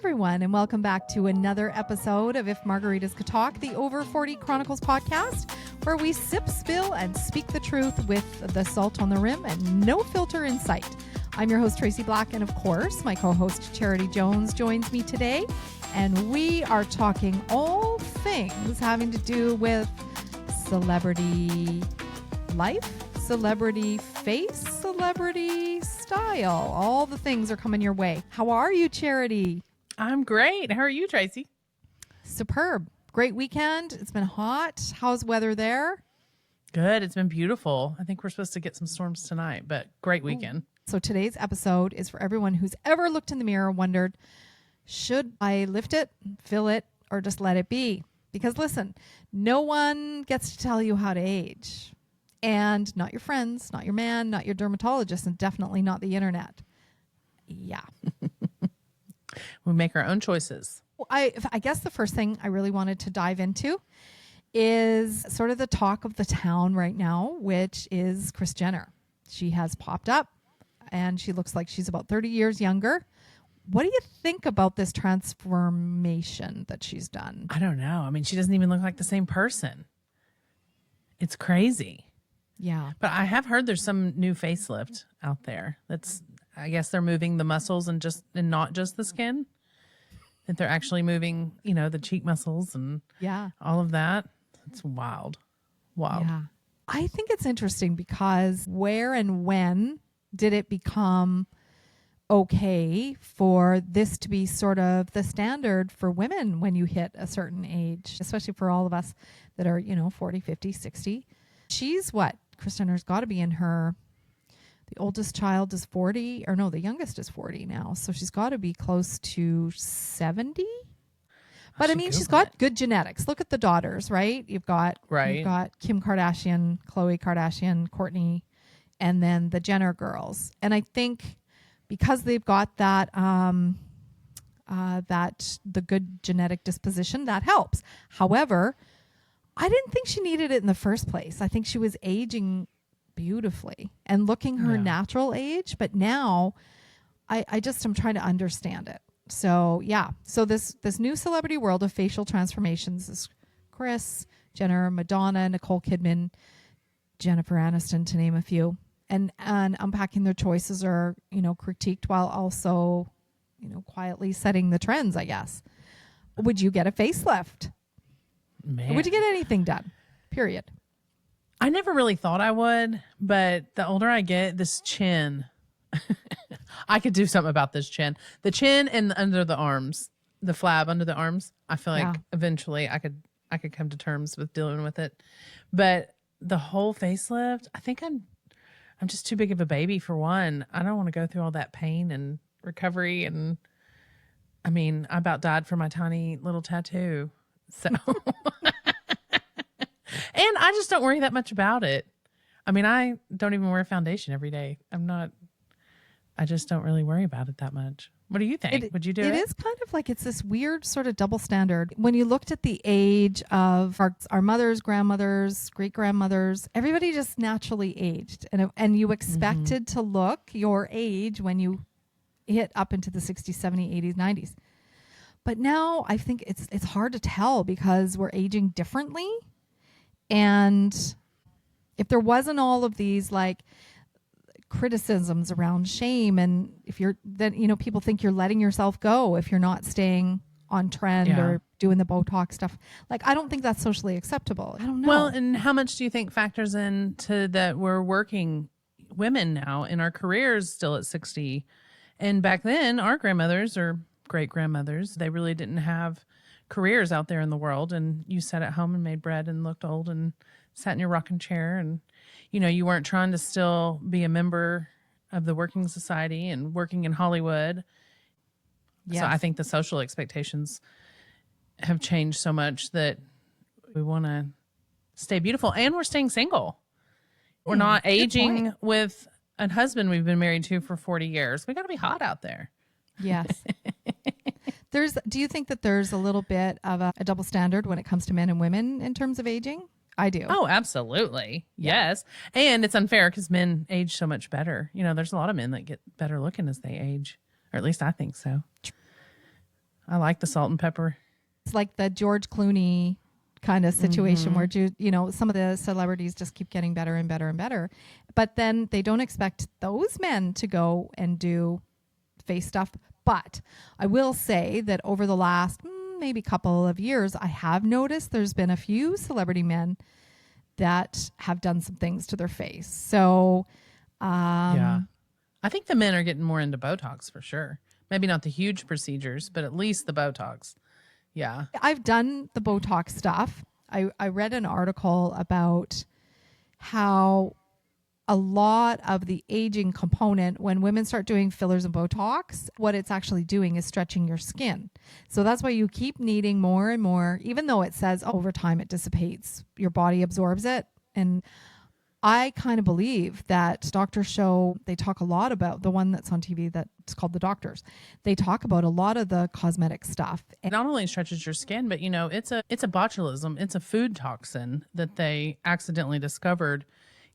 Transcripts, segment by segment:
everyone, and welcome back to another episode of If Margaritas Could Talk, the Over 40 Chronicles podcast, where we sip, spill, and speak the truth with the salt on the rim and no filter in sight. I'm your host, Tracee Black, and of course, my co-host, Charity Jones, joins me today, and we are talking all things having to do with celebrity life, celebrity face, celebrity style. All the things are coming your way. How are you, Charity? I'm great. How are you, Tracee? Superb. Great weekend. It's been hot. How's weather there? Good. It's been beautiful. I think we're supposed to get some storms tonight, but great weekend. So today's episode is for everyone who's ever looked in the mirror and wondered, should I lift it, fill it, or just let it be? Because listen, no one gets to tell you how to age. And not your friends, not your man, not your dermatologist, and definitely not the internet. Yeah. We make our own choices. Well, I guess the first thing I really wanted to dive into is sort of the talk of the town right now, which is Kris Jenner. She has popped up and she looks like she's about 30 years younger. What do you think about this transformation that she's done? I don't know. I mean, she doesn't even look like the same person. It's crazy. Yeah. But I have heard there's some new facelift out there. I guess they're moving the muscles and not just the skin. That they're actually moving, the cheek muscles and all of that. It's wild. Wow. Yeah. I think it's interesting because where and when did it become okay for this to be sort of the standard for women when you hit a certain age, especially for all of us that are, 40, 50, 60. She's what? Kris Jenner's got to be in the oldest child is 40, or no, the youngest is 40 now. So she's got to be close to 70. But I mean, she's got good genetics. Look at the daughters, right? You've got Kim Kardashian, Khloe Kardashian, Kourtney, and then the Jenner girls. And I think because they've got that the good genetic disposition, that helps. However, I didn't think she needed it in the first place. I think she was aging beautifully and looking her natural age. But now I just am trying to understand it. So, yeah. So this new celebrity world of facial transformations is Kris Jenner, Madonna, Nicole Kidman, Jennifer Aniston, to name a few. And unpacking their choices are, critiqued while also, quietly setting the trends, I guess. Would you get a facelift? Man. Would you get anything done? Period. I never really thought I would, but the older I get, this chin, I could do something about this chin. The chin and under the arms, the flab under the arms, I feel like eventually I could come to terms with dealing with it. But the whole facelift, I think I'm just too big of a baby for one. I don't want to go through all that pain and recovery. And I mean, I about died for my tiny little tattoo. So, and I just don't worry that much about it. I mean, I don't even wear foundation every day. I just don't really worry about it that much. What do you think? Would you do it? It is kind of like it's this weird sort of double standard. When you looked at the age of our mothers, grandmothers, great grandmothers, everybody just naturally aged, and you expected to look your age when you hit up into the 60s, 70s, 80s, 90s. But now I think it's hard to tell because we're aging differently. And if there wasn't all of these like criticisms around shame, and if you're then, people think you're letting yourself go if you're not staying on trend or doing the Botox stuff. Like, I don't think that's socially acceptable. I don't know. Well, and how much do you think factors into that we're working women now in our careers still at 60? And back then, our grandmothers or great-grandmothers, they really didn't have careers out there in the world, and you sat at home and made bread and looked old and sat in your rocking chair, and you weren't trying to still be a member of the working society and working in Hollywood. Yes. So I think the social expectations have changed so much that we want to stay beautiful, and we're staying single. We're not aging with a husband we've been married to for 40 years. We got to be hot out there. Yes. Do you think that there's a little bit of a double standard when it comes to men and women in terms of aging? I do. Oh, absolutely. Yes. And it's unfair because men age so much better. There's a lot of men that get better looking as they age, or at least I think so. I like the salt and pepper. It's like the George Clooney kind of situation where, some of the celebrities just keep getting better and better and better. But then they don't expect those men to go and do face stuff. But I will say that over the last maybe couple of years, I have noticed there's been a few celebrity men that have done some things to their face. So, Yeah. I think the men are getting more into Botox for sure. Maybe not the huge procedures, but at least the Botox. Yeah. I've done the Botox stuff. I read an article about how a lot of the aging component, when women start doing fillers and Botox, what it's actually doing is stretching your skin. So that's why you keep needing more and more, even though it says over time it dissipates, your body absorbs it. And I kind of believe that doctors show, they talk a lot about the one that's on TV that's called The Doctors. They talk about a lot of the cosmetic stuff. It not only stretches your skin, but it's a botulism. It's a food toxin that they accidentally discovered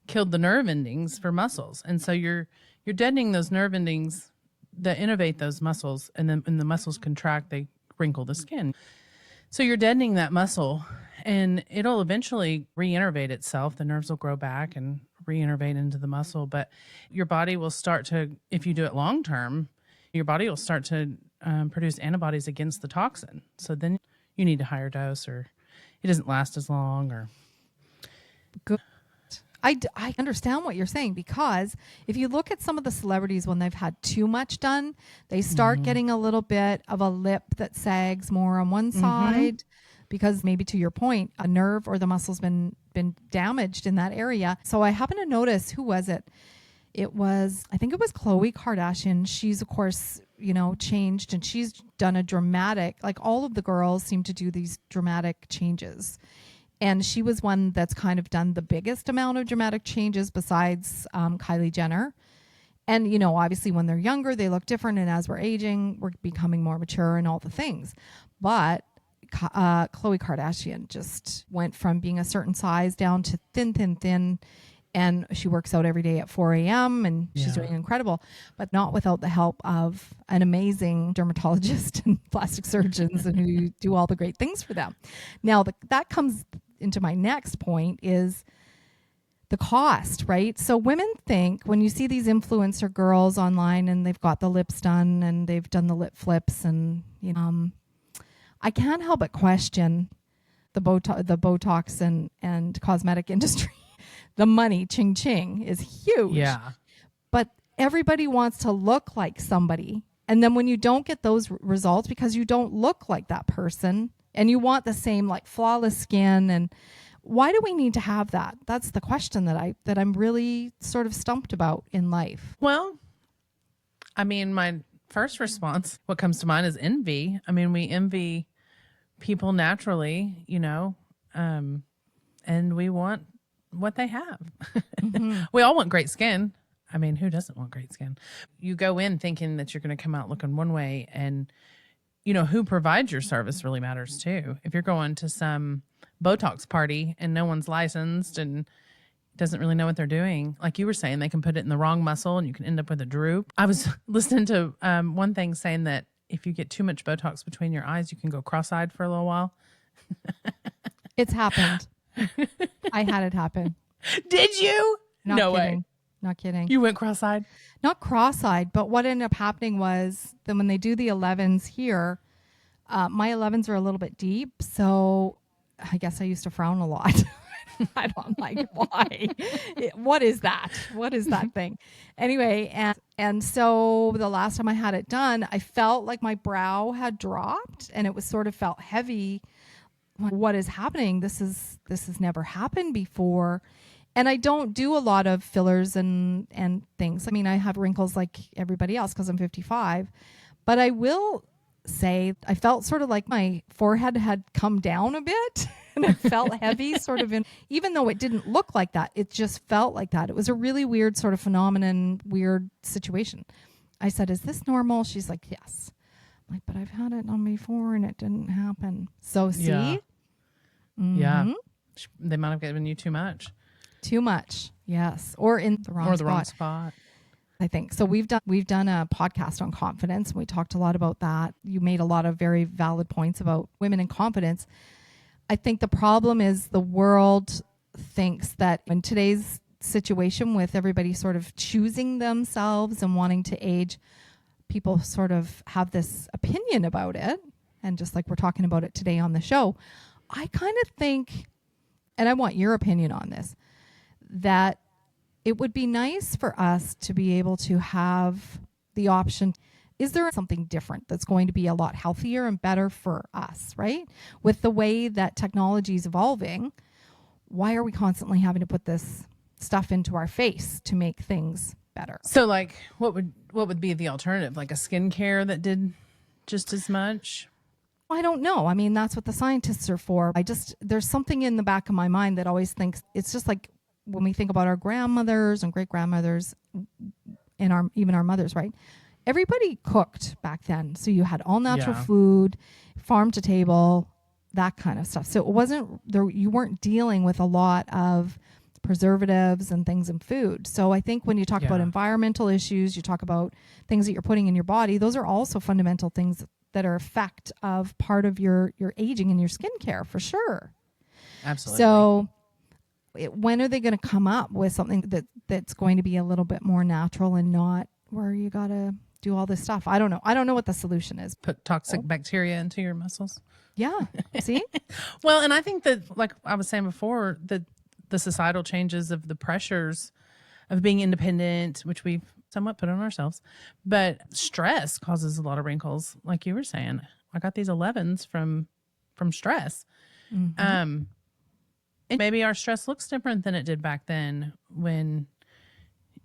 killed the nerve endings for muscles. And so you're deadening those nerve endings that innervate those muscles, and then when the muscles contract, they wrinkle the skin. So you're deadening that muscle, and it'll eventually reinnervate itself. The nerves will grow back and reinnervate into the muscle. But your body will start to, if you do it long term, your body will start to produce antibodies against the toxin. So then you need a higher dose, or it doesn't last as long. Or Good. I understand what you're saying, because if you look at some of the celebrities when they've had too much done, they start getting a little bit of a lip that sags more on one side, because maybe, to your point, a nerve or the muscle's been damaged in that area. So I happen to notice, who was it? I think it was Khloe Kardashian. She's, of course, changed, and she's done a dramatic, like all of the girls seem to do these dramatic changes. And she was one that's kind of done the biggest amount of dramatic changes besides Kylie Jenner. And, obviously when they're younger, they look different. And as we're aging, we're becoming more mature and all the things. But Khloe Kardashian just went from being a certain size down to thin. And she works out every day at 4 a.m. and she's doing incredible, but not without the help of an amazing dermatologist and plastic surgeons and who do all the great things for them. Now, that comes into my next point, is the cost, right? So women think, when you see these influencer girls online and they've got the lips done and they've done the lip flips, and I can't help but question the Botox and cosmetic industry. The money, ching ching, is huge. yeah, But everybody wants to look like somebody. And then when you don't get those results because you don't look like that person, and you want the same, like, flawless skin, and why do we need to have that? That's the question that I'm really sort of stumped about in life. well, I mean, my first response, what comes to mind, is envy. I mean, we envy people naturally, and we want what they have. We all want great skin. I mean, who doesn't want great skin? You go in thinking that you're going to come out looking one way, and who provides your service really matters too. If you're going to some Botox party and no one's licensed and doesn't really know what they're doing, like you were saying, they can put it in the wrong muscle and you can end up with a droop. I was listening to one thing saying that if you get too much Botox between your eyes, you can go cross-eyed for a little while. It's happened. I had it happen. Did you? Not no kidding. way. Not kidding. You went cross-eyed? Not cross-eyed, but what ended up happening was that when they do the 11s here, my 11s are a little bit deep, so I guess I used to frown a lot. I'm like, why? What is that? What is that thing? Anyway, and so the last time I had it done, I felt like my brow had dropped, and it was sort of felt heavy. What is happening? This has never happened before. And I don't do a lot of fillers and things. I mean, I have wrinkles like everybody else because I'm 55. But I will say I felt sort of like my forehead had come down a bit and it felt heavy sort of even though it didn't look like that, it just felt like that. It was a really weird sort of phenomenon, weird situation. I said, "Is this normal?" She's like, "Yes." I'm like, "But I've had it on before and it didn't happen." So see? Yeah. Mm-hmm. Yeah. They might have given you too much. Too much, yes, or in the wrong spot. spot. I think. So we've done a podcast on confidence, and we talked a lot about that. You made a lot of very valid points about women in confidence. I think the problem is the world thinks that in today's situation with everybody sort of choosing themselves and wanting to age, people sort of have this opinion about it. And just like we're talking about it today on the show, I kind of think, and I want your opinion on this, that it would be nice for us to be able to have the option. Is there something different that's going to be a lot healthier and better for us, right? With the way that technology is evolving, why are we constantly having to put this stuff into our face to make things better? So like what would be the alternative? Like a skincare that did just as much? I don't know. I mean, that's what the scientists are for. There's something in the back of my mind that always thinks it's just like when we think about our grandmothers and great grandmothers and even our mothers, right? Everybody cooked back then. So you had all natural food, farm to table, that kind of stuff. So it wasn't there, you weren't dealing with a lot of preservatives and things in food. So I think when you talk about environmental issues, you talk about things that you're putting in your body, those are also fundamental things that are effect of part of your aging and your skincare for sure. Absolutely. So when are they going to come up with something that's going to be a little bit more natural and not where you got to do all this stuff? I don't know. I don't know what the solution is. Put toxic bacteria into your muscles. Yeah. See? Well, and I think that, like I was saying before, that the societal changes of the pressures of being independent, which we've somewhat put on ourselves, but stress causes a lot of wrinkles. Like you were saying, I got these 11s from stress. Mm-hmm. And maybe our stress looks different than it did back then when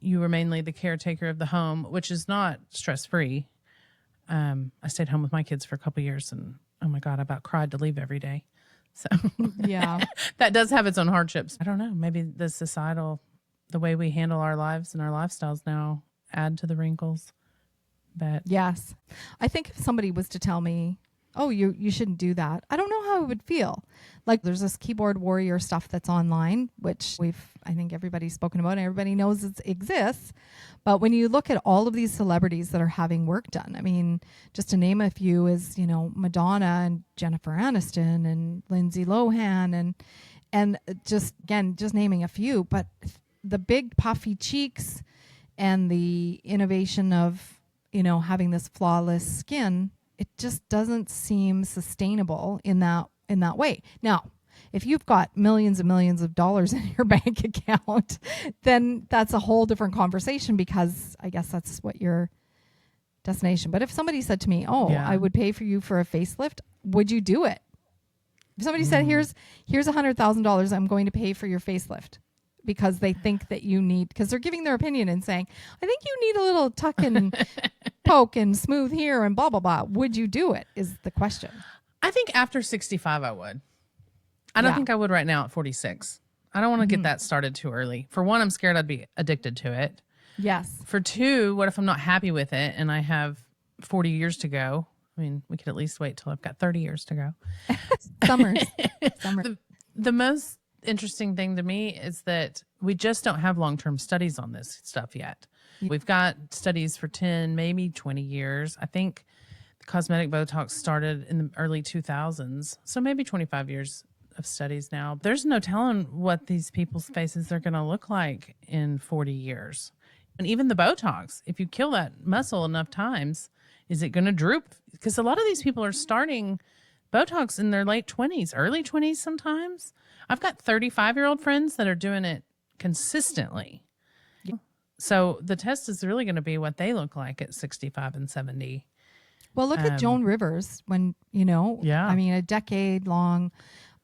you were mainly the caretaker of the home, which is not stress-free. I stayed home with my kids for a couple of years, and oh my God, I about cried to leave every day. So yeah, that does have its own hardships. I don't know. Maybe the way we handle our lives and our lifestyles now add to the wrinkles. But yes, I think if somebody was to tell me, oh, you shouldn't do that, I don't know how I would feel. Like there's this keyboard warrior stuff that's online, which I think everybody's spoken about and everybody knows it exists. But when you look at all of these celebrities that are having work done, I mean, just to name a few is, Madonna and Jennifer Aniston and Lindsay Lohan and just naming a few, but the big puffy cheeks and the innovation of, having this flawless skin, it just doesn't seem sustainable in that way. Now, if you've got millions and millions of dollars in your bank account, then that's a whole different conversation because I guess that's what your destination. But if somebody said to me, I would pay for you for a facelift, would you do it? If somebody said, here's $100,000, I'm going to pay for your facelift because they think that you need, because they're giving their opinion and saying, I think you need a little tuck and poke and smooth here and blah, blah, blah. Would you do it is the question. I think after 65, I would. I don't think I would right now at 46. I don't want to get that started too early. For one, I'm scared I'd be addicted to it. Yes. For two, what if I'm not happy with it and I have 40 years to go? I mean, we could at least wait till I've got 30 years to go. Summer. The most interesting thing to me is that we just don't have long-term studies on this stuff yet. We've got studies for 10, maybe 20 years. I think the cosmetic Botox started in the early 2000s, so maybe 25 years of studies now. There's no telling what these people's faces are going to look like in 40 years. And even the Botox, if you kill that muscle enough times, is it going to droop? Because a lot of these people are starting Botox in their late 20s, early 20s sometimes. I've got 35-year-old friends that are doing it consistently. Yeah. So the test is really going to be what they look like at 65 and 70. Well, look at Joan Rivers when, I mean, a decade long.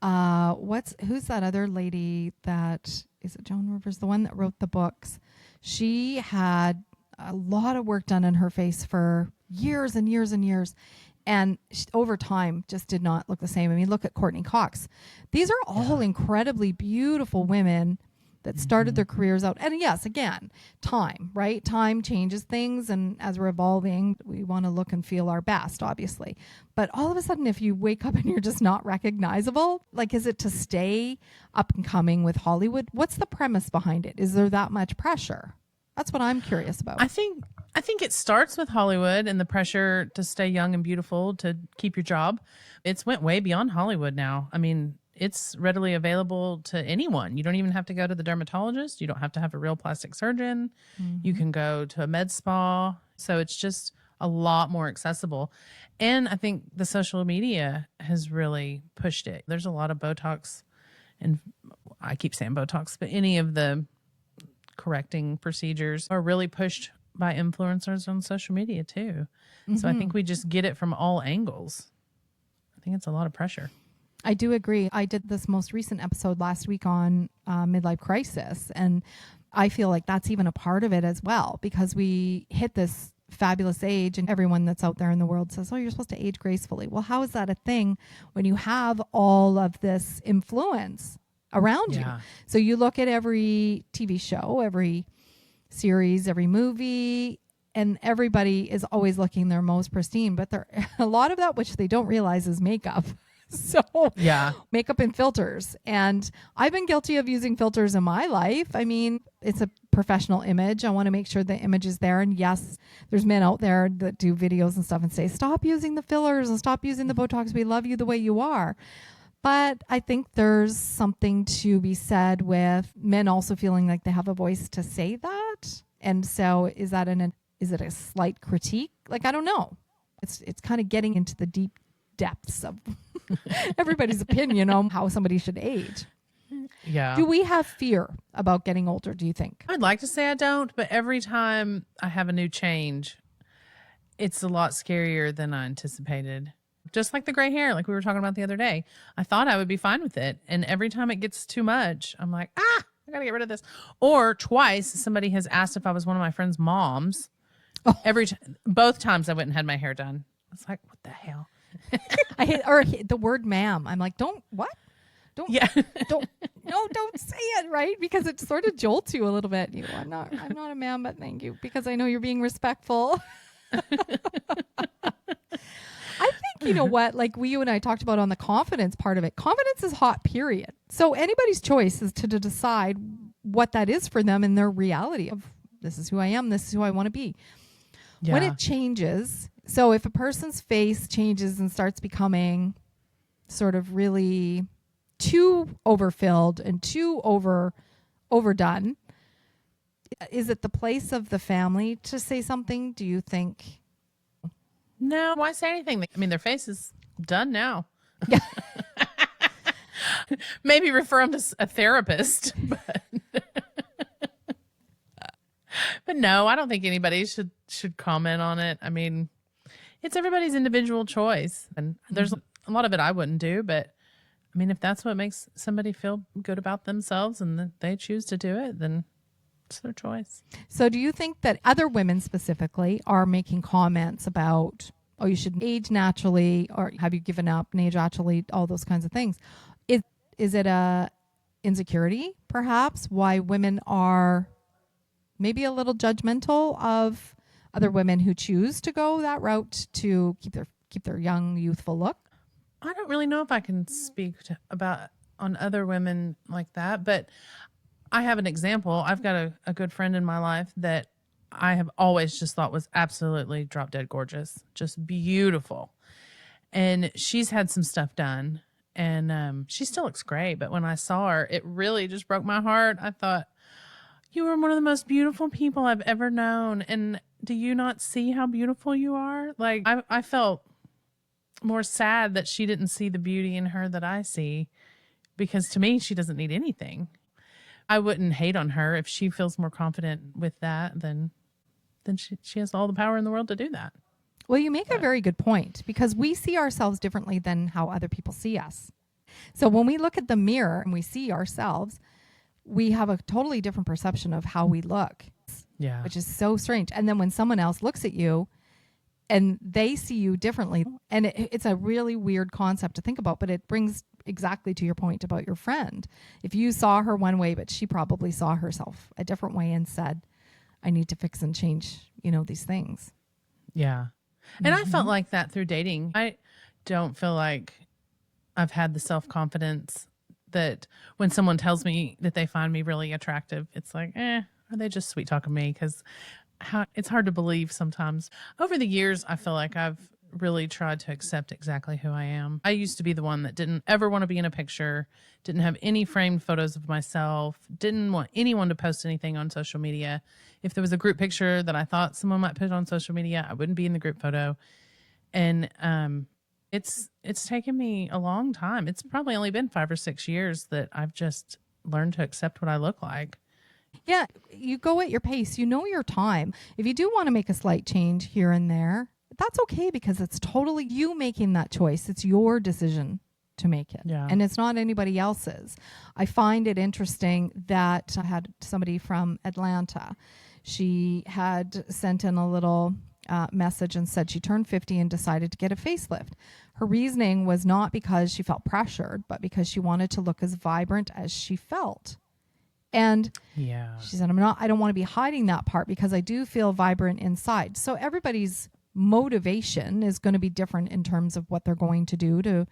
Who's that other lady is it Joan Rivers, the one that wrote the books? She had a lot of work done on her face for years and years and years. And over time just did not look the same. I mean, look at Courtney Cox. These are all incredibly beautiful women that started their careers out. And yes, again, time, right? Time changes things. And as we're evolving, we want to look and feel our best, obviously. But all of a sudden, if you wake up and you're just not recognizable, like, is it to stay up and coming with Hollywood? What's the premise behind it? Is there that much pressure? That's what I'm curious about. I think it starts with Hollywood and the pressure to stay young and beautiful to keep your job. It's went way beyond Hollywood now. I mean, it's readily available to anyone. You don't even have to go to the dermatologist. You don't have to have a real plastic surgeon. You can go to a med spa. So it's just a lot more accessible. And I think the social media has really pushed it. There's a lot of Botox, and I keep saying Botox, but any of the correcting procedures are really pushed by influencers on social media too. So I think we just get it from all angles. I think it's a lot of pressure. I do agree. I did this most recent episode last week on midlife crisis, and I feel like that's even a part of it as well, because we hit this fabulous age and everyone that's out there in the world says, oh, you're supposed to age gracefully. Well, how is that a thing when you have all of this influence around you? So you look at every TV show, every series, every movie, and everybody is always looking their most pristine, but there a lot of that which they don't realize is makeup. So makeup and filters. And I've been guilty of using filters in my life. I mean, it's a professional image. I want to make sure the image is there. And yes, there's men out there that do videos and stuff and say, stop using the fillers and stop using the Botox. We love you the way you are. But I think there's something to be said with men also feeling like they have a voice to say that. And so is it a slight critique? Like, I don't know. It's kind of getting into the deep depths of everybody's opinion on how somebody should age. Yeah. Do we have fear about getting older, do you think? I'd like to say I don't, but every time I have a new change, it's a lot scarier than I anticipated. Just like the gray hair, like we were talking about the other day. I thought I would be fine with it. And every time it gets too much, I'm like, I got to get rid of this. Or twice, somebody has asked if I was one of my friend's moms. Both times I went and had my hair done. I was like, what the hell? I hate the word ma'am. I'm like, don't say it, right? Because it sort of jolts you a little bit. You go, I'm not a ma'am, but thank you, because I know you're being respectful. I think, you know what, like you and I talked about on the confidence part of it. Confidence is hot, period. So anybody's choice is to decide what that is for them in their reality of, this is who I am, this is who I want to be. Yeah. When it changes, so if a person's face changes and starts becoming sort of really too overfilled and too overdone, is it the place of the family to say something, do you think? No, why say anything? I mean, their face is done now. Yeah. Maybe refer them to a therapist, but no, I don't think anybody should comment on it. I mean, it's everybody's individual choice, and there's a lot of it I wouldn't do, but I mean, if that's what makes somebody feel good about themselves and they choose to do it, then it's their choice. So do you think that other women specifically are making comments about, oh, you should age naturally, or have you given up and age naturally, all those kinds of things? Is it a insecurity, perhaps, why women are maybe a little judgmental of other women who choose to go that route to keep their young, youthful look? I don't really know if I can speak about on other women like that, but I have an example. I've got a good friend in my life that I have always just thought was absolutely drop dead gorgeous, just beautiful. And she's had some stuff done, and she still looks great. But when I saw her, it really just broke my heart. I thought, you are one of the most beautiful people I've ever known. And do you not see how beautiful you are? Like, I felt more sad that she didn't see the beauty in her that I see, because to me, she doesn't need anything. I wouldn't hate on her if she feels more confident with that, then she has all the power in the world to do that. Well, you make a very good point, because we see ourselves differently than how other people see us. So when we look at the mirror and we see ourselves, we have a totally different perception of how we look. Yeah. Which is so strange. And then when someone else looks at you and they see you differently, and it's a really weird concept to think about, but it brings exactly to your point about your friend. If you saw her one way, but she probably saw herself a different way and said, I need to fix and change, these things. Yeah. And I felt like that through dating. I don't feel like I've had the self-confidence that when someone tells me that they find me really attractive, it's like, are they just sweet talking me? Because it's hard to believe sometimes. Over the years, I feel like I've really tried to accept exactly who I am. I used to be the one that didn't ever want to be in a picture, didn't have any framed photos of myself, didn't want anyone to post anything on social media. If there was a group picture that I thought someone might put on social media, I wouldn't be in the group photo. And it's taken me a long time. It's probably only been 5 or 6 years that I've just learned to accept what I look like. Yeah, you go at your pace. You know your time. If you do want to make a slight change here and there, that's okay because it's totally you making that choice. It's your decision to make it. Yeah. And it's not anybody else's. I find it interesting that I had somebody from Atlanta. She had sent in a little message and said she turned 50 and decided to get a facelift. Her reasoning was not because she felt pressured, but because she wanted to look as vibrant as she felt. And yeah, she said, I don't want to be hiding that part because I do feel vibrant inside. So everybody's motivation is going to be different in terms of what they're going to do to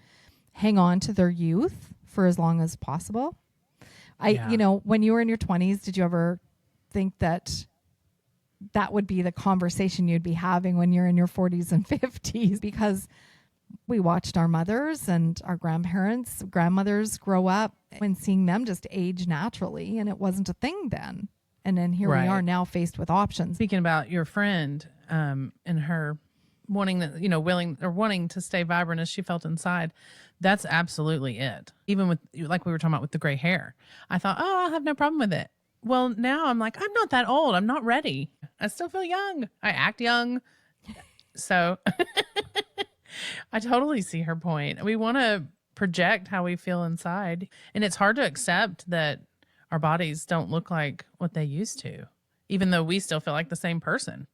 hang on to their youth for as long as possible. When you were in your 20s, did you ever think that would be the conversation you'd be having when you're in your 40s and 50s? Because we watched our mothers and our grandmothers grow up and seeing them just age naturally, and it wasn't a thing then. And then here we are now faced with options. Speaking about your friend and her wanting to stay vibrant as she felt inside, that's absolutely it. Even with, like we were talking about with the gray hair, I thought, I'll have no problem with it. Well, now I'm like, I'm not that old. I'm not ready. I still feel young. I act young. So I totally see her point. We want to project how we feel inside. And it's hard to accept that our bodies don't look like what they used to, even though we still feel like the same person.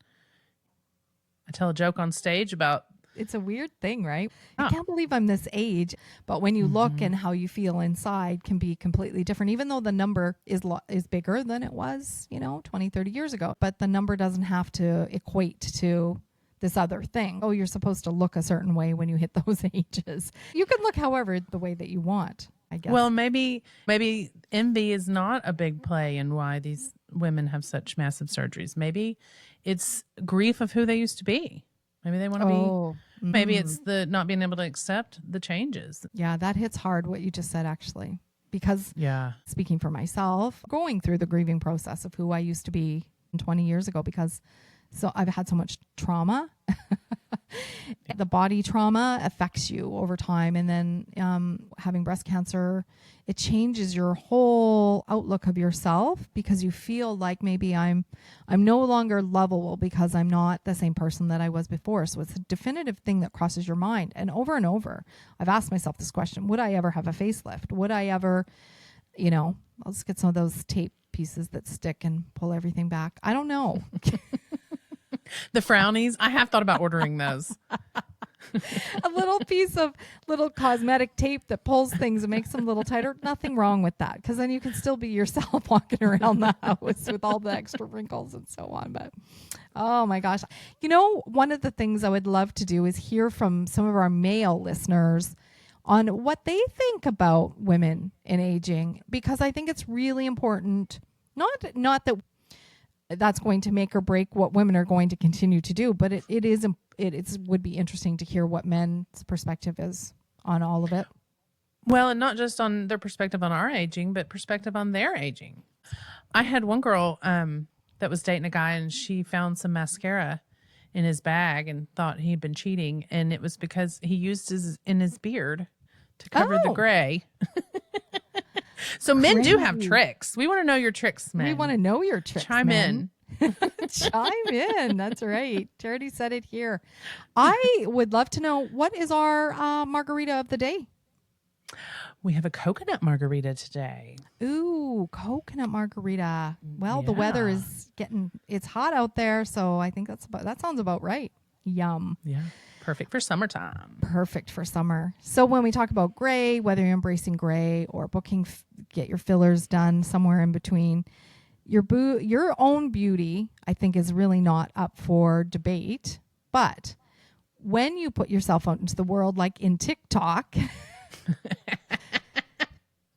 I tell a joke on stage about... It's a weird thing, right? I can't believe I'm this age, but when you look and how you feel inside can be completely different, even though the number is bigger than it was, 20, 30 years ago. But the number doesn't have to equate to this other thing. Oh, you're supposed to look a certain way when you hit those ages. You can look however the way that you want, I guess. Well, maybe envy is not a big play in why these women have such massive surgeries. Maybe it's grief of who they used to be. Maybe they want to be, maybe it's the not being able to accept the changes. Yeah, that hits hard what you just said, actually, because speaking for myself, going through the grieving process of who I used to be 20 years ago, because I've had so much trauma. The body trauma affects you over time. And then having breast cancer, it changes your whole outlook of yourself because you feel like maybe I'm no longer lovable because I'm not the same person that I was before. So it's a definitive thing that crosses your mind. And over, I've asked myself this question: would I ever have a facelift? Would I ever, let's get some of those tape pieces that stick and pull everything back. I don't know. The frownies. I have thought about ordering those. A little piece of little cosmetic tape that pulls things and makes them a little tighter. Nothing wrong with that, because then you can still be yourself walking around the house with all the extra wrinkles and so on. But oh my gosh. One of the things I would love to do is hear from some of our male listeners on what they think about women and aging, because I think it's really important. Not that that's going to make or break what women are going to continue to do, but it would be interesting to hear what men's perspective is on all of it. Well, and not just on their perspective on our aging, but perspective on their aging. I had one girl that was dating a guy, and she found some mascara in his bag and thought he'd been cheating, and it was because he used in his beard to cover the gray. So men do have tricks. We want to know your tricks, men. We want to know your tricks, Chime in. Chime in. That's right. Charity said it here. I would love to know, what is our margarita of the day? We have a coconut margarita today. Ooh, coconut margarita. Well, the weather is it's hot out there, so I think that sounds about right. Yum. Yeah. Perfect for summertime. Perfect for summer. So when we talk about gray, whether you're embracing gray or booking, get your fillers done somewhere in between, your own beauty, I think, is really not up for debate. But when you put yourself out into the world, like in TikTok,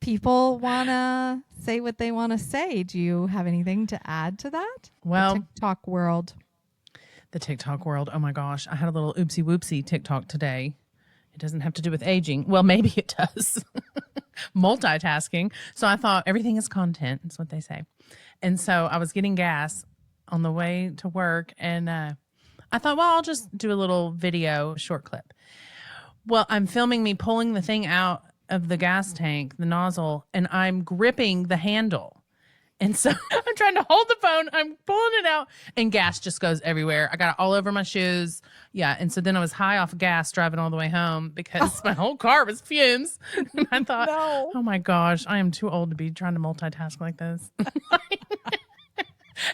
people want to say what they want to say. Do you have anything to add to that? Well, the TikTok world. The TikTok world. Oh my gosh. I had a little oopsie whoopsie TikTok today. It doesn't have to do with aging. Well, maybe it does. Multitasking. So I thought everything is content. That's what they say. And so I was getting gas on the way to work. And I thought, well, I'll just do a little video short clip. Well, I'm filming me pulling the thing out of the gas tank, the nozzle, and I'm gripping the handle. And so I'm trying to hold the phone. I'm pulling it out and gas just goes everywhere. I got it all over my shoes. Yeah. And so then I was high off gas driving all the way home because my whole car was fumes. And I thought, oh my gosh, I am too old to be trying to multitask like this.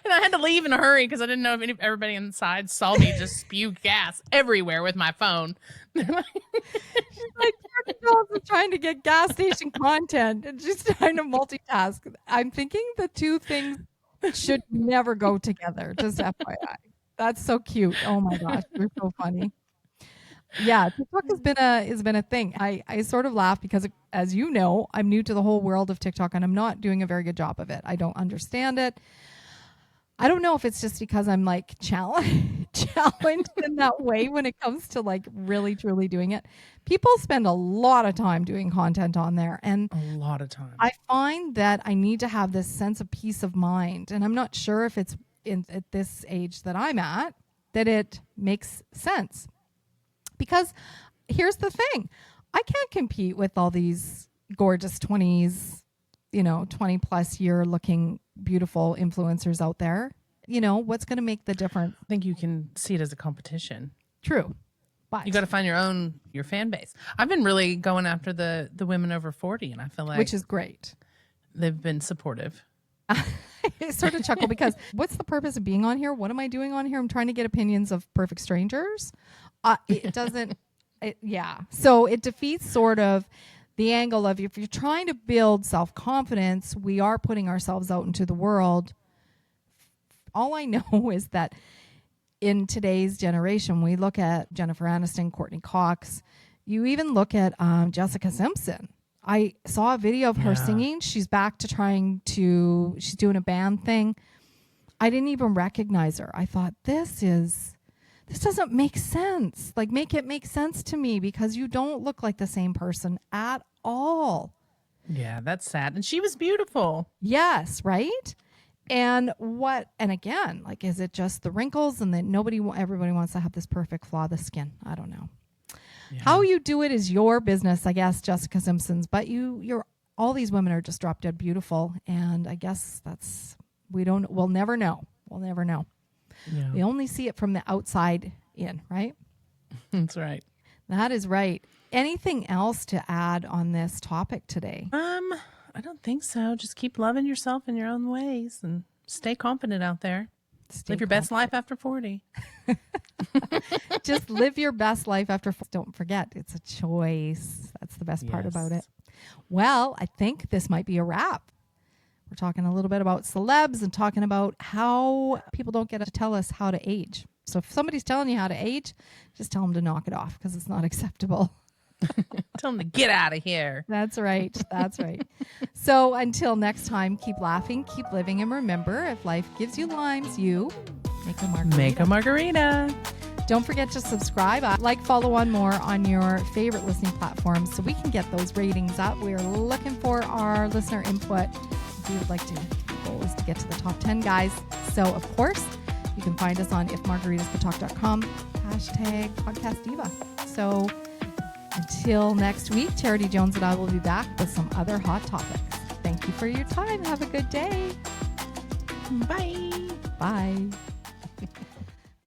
And I had to leave in a hurry because I didn't know if everybody inside saw me just spew gas everywhere with my phone. She's like, is trying to get gas station content and she's trying to multitask. I'm thinking the two things should never go together. Just FYI. That's so cute. Oh my gosh, you're so funny. Yeah, TikTok has been a thing. I sort of laugh because, as you know, I'm new to the whole world of TikTok and I'm not doing a very good job of it. I don't understand it. I don't know if it's just because I'm like challenged in that way when it comes to like really truly doing it. People spend a lot of time doing content on there, and a lot of time. I find that I need to have this sense of peace of mind, and I'm not sure if it's at this age that I'm at that it makes sense. Because here's the thing, I can't compete with all these gorgeous 20s, 20 plus year looking beautiful influencers out there. What's going to make the difference? I think you can see it as a competition. True. But you got to find your fan base. I've been really going after the women over 40, and I feel like, which is great. They've been supportive. I sort of chuckle because what's the purpose of being on here? What am I doing on here? I'm trying to get opinions of perfect strangers. It doesn't. So it defeats sort of the angle of, if you're trying to build self-confidence, we are putting ourselves out into the world. All I know is that in today's generation, we look at Jennifer Aniston, Courtney Cox. You even look at Jessica Simpson. I saw a video of her singing. She's back to she's doing a band thing. I didn't even recognize her. I thought, this doesn't make sense. Like, make it make sense to me, because you don't look like the same person at all. Yeah, that's sad. And she was beautiful. Yes, right? And again, like, is it just the wrinkles and that everybody wants to have this perfect flawless skin? I don't know. Yeah. How you do it is your business, I guess, Jessica Simpson's. But all these women are just drop dead beautiful, and I guess we'll never know. We'll never know. Yeah. We only see it from the outside in, right? That's right. That is right. Anything else to add on this topic today? I don't think so. Just keep loving yourself in your own ways and stay confident out there. Live your best life after 40. Just live your best life after 40. Don't forget, it's a choice. That's the best part about it. Well, I think this might be a wrap. We're talking a little bit about celebs and talking about how people don't get to tell us how to age. So if somebody's telling you how to age, just tell them to knock it off, because it's not acceptable. Tell them to get out of here. That's right. That's right. So until next time, keep laughing, keep living, and remember, if life gives you limes, you make a margarita. Make a margarita. Don't forget to subscribe, follow on more on your favorite listening platforms so we can get those ratings up. We're looking for our listener input. We would like to, the goal is to get to the top 10 guys. So of course, you can find us on ifmargaritascould.com, #podcastdiva. So until next week, Charity Jones and I will be back with some other hot topics. Thank you for your time. Have a good day. Bye. Bye.